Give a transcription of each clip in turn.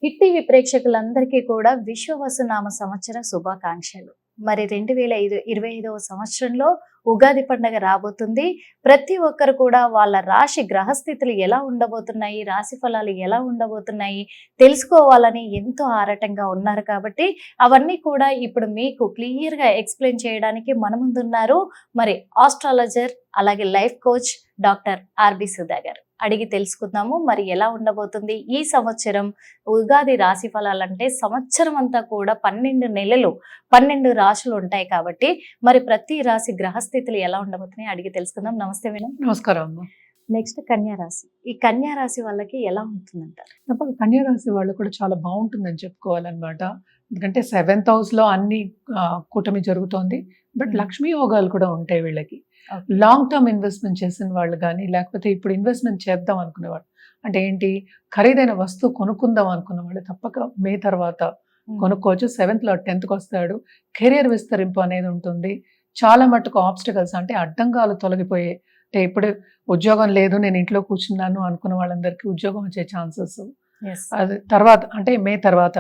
Hit TV ప్రేక్షకులందరికీ కూడా విశ్వవసునామ సంవత్సర శుభాకాంక్షలు. మరి 2025వ సంవత్సరంలో ఉగాది పండుగ రాబోతుంది. ప్రతి ఒక్కరు కూడా వాళ్ళ రాశి గ్రహస్థితులు ఎలా ఉండబోతున్నాయి, రాశి ఫలాలు ఎలా ఉండబోతున్నాయి తెలుసుకోవాలని ఎంతో ఆరాటంగా ఉన్నారు. కాబట్టి అవన్నీ కూడా ఇప్పుడు మీకు క్లియర్గా ఎక్స్ప్లెయిన్ చేయడానికి మన ముందున్నారు మరి ఆస్ట్రాలజర్ అలాగే life coach doctor R B Sudha garu. అడిగి తెలుసుకుందాము మరి ఎలా ఉండబోతుంది ఈ సంవత్సరం. ఉగాది రాశి ఫలాలంటే సంవత్సరం అంతా కూడా 12 నెలలు 12 రాశులు ఉంటాయి కాబట్టి మరి ప్రతి రాశి గ్రహస్థితులు ఎలా ఉండబోతున్నాయి అడిగి తెలుసుకుందాం. నమస్తే మేడం. నమస్కారం అమ్మ. నెక్స్ట్ కన్యా రాశి. ఈ కన్యా రాశి వాళ్ళకి ఎలా ఉంటుందంటారు? తప్పక కన్యా రాశి వాళ్ళు కూడా చాలా బాగుంటుందని చెప్పుకోవాలన్నమాట. ఎందుకంటే 7th house లో అన్ని కూటమి జరుగుతోంది. బట్ లక్ష్మీ యోగాలు కూడా ఉంటాయి వీళ్ళకి. లాంగ్ టర్మ్ ఇన్వెస్ట్మెంట్ చేసిన వాళ్ళు కానీ, లేకపోతే ఇప్పుడు ఇన్వెస్ట్మెంట్ చేద్దాం అనుకునేవాళ్ళు, అంటే ఏంటి, ఖరీదైన వస్తువు కొనుక్కుందాం అనుకున్న వాళ్ళు తప్పక మే తర్వాత కొనుక్కోవచ్చు. 7th లో 10th వస్తాడు. కెరియర్ విస్తరింపు అనేది ఉంటుంది. చాలా మటుకు ఆబ్స్టికల్స్ అంటే అడ్డంగాలు తొలగిపోయే, అంటే ఇప్పుడు ఉద్యోగం లేదు నేను ఇంట్లో కూర్చున్నాను అనుకున్న వాళ్ళందరికీ ఉద్యోగం వచ్చే ఛాన్సెస్ అది తర్వాత, అంటే మే తర్వాత,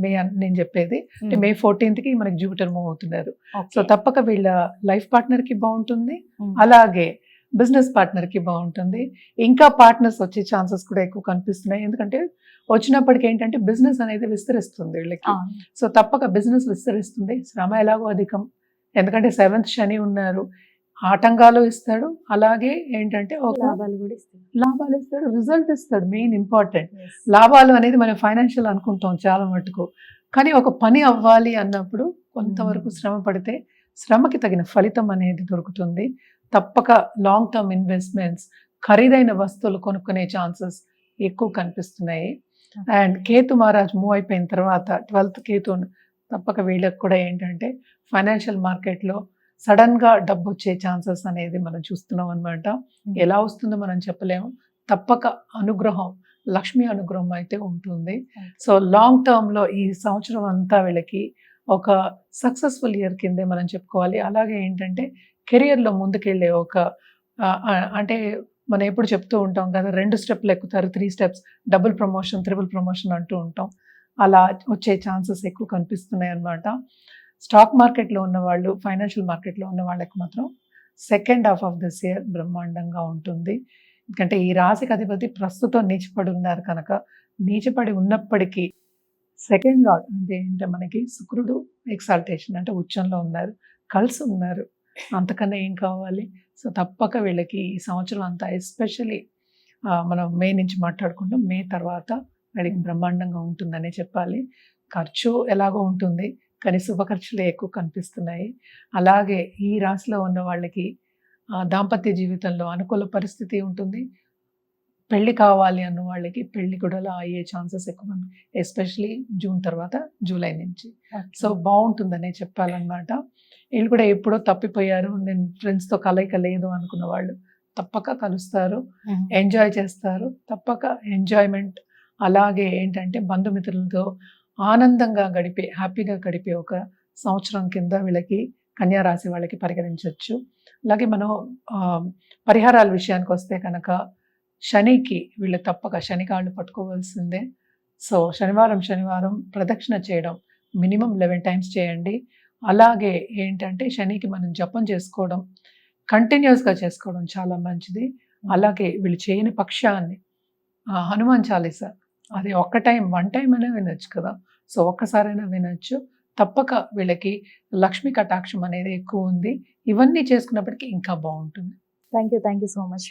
మే నేను చెప్పేది అంటే మే 14th మనకి జూపిటర్ మూవ్ అవుతున్నారు. సో తప్పక వీళ్ళ లైఫ్ పార్ట్నర్ కి బాగుంటుంది, అలాగే బిజినెస్ పార్ట్నర్ కి బాగుంటుంది. ఇంకా పార్ట్నర్స్ వచ్చే ఛాన్సెస్ కూడా ఎక్కువ కనిపిస్తున్నాయి. ఎందుకంటే వచ్చినప్పటికీ ఏంటంటే బిజినెస్ అనేది విస్తరిస్తుంది వీళ్ళకి. సో తప్పక బిజినెస్ విస్తరిస్తుంది. శ్రమ ఎలాగో అధికం, ఎందుకంటే 7th శని ఉన్నారు, ఆటంకాలు ఇస్తాడు, అలాగే ఏంటంటే ఒక లాభాలు ఇస్తాడు, రిజల్ట్ ఇస్తాడు. మెయిన్ ఇంపార్టెంట్ లాభాలు అనేది మనం ఫైనాన్షియల్ అనుకుంటాం చాలా మటుకు, కానీ ఒక పని అవ్వాలి అన్నప్పుడు కొంతవరకు శ్రమ పడితే శ్రమకి తగిన ఫలితం అనేది దొరుకుతుంది. తప్పక లాంగ్ టర్మ్ ఇన్వెస్ట్మెంట్స్, ఖరీదైన వస్తువులు కొనుక్కునే ఛాన్సెస్ ఎక్కువ కనిపిస్తున్నాయి. అండ్ కేతు మహారాజ్ మూవ్ అయిపోయిన తర్వాత 12th కేతు తప్పక వీళ్ళకి కూడా ఏంటంటే ఫైనాన్షియల్ మార్కెట్లో సడన్ గా డబ్బు వచ్చే ఛాన్సెస్ అనేది మనం చూస్తున్నాం అనమాట. ఎలా వస్తుందో మనం చెప్పలేము. తప్పక అనుగ్రహం, లక్ష్మీ అనుగ్రహం అయితే ఉంటుంది. సో లాంగ్ టర్మ్ లో ఈ సంవత్సరం అంతా వీళ్ళకి ఒక సక్సెస్ఫుల్ ఇయర్ కిందే మనం చెప్పుకోవాలి. అలాగే ఏంటంటే కెరియర్ లో ముందుకెళ్ళే ఒక అంటే మనం ఎప్పుడు చెప్తూ ఉంటాం కదా, 2 స్టెప్లు ఎక్కుతారు, 3 steps, double promotion, triple promotion అంటూ ఉంటాం. అలా వచ్చే ఛాన్సెస్ ఎక్కువ కనిపిస్తున్నాయి అన్నమాట. స్టాక్ మార్కెట్లో ఉన్న వాళ్ళు, ఫైనాన్షియల్ మార్కెట్లో ఉన్న వాళ్ళకి మాత్రం second half of this year బ్రహ్మాండంగా ఉంటుంది. ఎందుకంటే ఈ రాశికి అధిపతి ప్రస్తుతం నీచపడి ఉన్నారు కనుక, నీచపడి ఉన్నప్పటికీ సెకండ్ లార్డ్ అంటే ఏంటంటే మనకి శుక్రుడు ఎక్సాల్టేషన్ అంటే ఉచ్చంలో ఉన్నారు, కలిసి ఉన్నారు, అంతకన్నా ఏం కావాలి. సో తప్పక వీళ్ళకి ఈ సంవత్సరం అంతా ఎస్పెషలీ మనం మే నుంచి మాట్లాడుకుంటాం, మే తర్వాత వీళ్ళకి బ్రహ్మాండంగా ఉంటుందనే చెప్పాలి. ఖర్చు ఎలాగో ఉంటుంది కానీ శుభ ఖర్చులే ఎక్కువ కనిపిస్తున్నాయి. అలాగే ఈ రాశిలో ఉన్న వాళ్ళకి దాంపత్య జీవితంలో అనుకూల పరిస్థితి ఉంటుంది. పెళ్లి కావాలి అన్న వాళ్ళకి పెళ్లి కూడా అయ్యే ఛాన్సెస్ ఎక్కువ, ఎస్పెషలీ జూన్ తర్వాత, జూలై నుంచి. సో బాగుంటుందనే చెప్పాలన్నమాట. వీళ్ళు కూడా ఎప్పుడో తప్పిపోయారు, నేను ఫ్రెండ్స్తో కలయిక లేదు అనుకున్న వాళ్ళు తప్పక కలుస్తారు, ఎంజాయ్ చేస్తారు. తప్పక ఎంజాయ్మెంట్, అలాగే ఏంటంటే బంధుమిత్రులతో ఆనందంగా గడిపే, హ్యాపీగా గడిపే ఒక సంవత్సరం కింద వీళ్ళకి కన్యా రాశి వాళ్ళకి పరిగణించవచ్చు. అలాగే మనం పరిహారాల విషయానికి వస్తే కనుక శనికి వీళ్ళు తప్పక శనికాళ్ళు పట్టుకోవాల్సిందే. సో శనివారం ప్రదక్షిణ చేయడం మినిమం 11 times చేయండి. అలాగే ఏంటంటే శనికి మనం జపం చేసుకోవడం, కంటిన్యూస్గా చేసుకోవడం చాలా మంచిది. అలాగే వీళ్ళు చేయని పక్షాన్ని హనుమాన్ చాలీసా, అది వన్ టైం అయినా వినొచ్చు కదా, సో ఒక్కసారైనా వినొచ్చు. తప్పక వీళ్ళకి లక్ష్మీ కటాక్షం అనేది ఎక్కువ ఉంది. ఇవన్నీ చేసుకున్నప్పటికీ ఇంకా బాగుంటుంది. Thank you so much.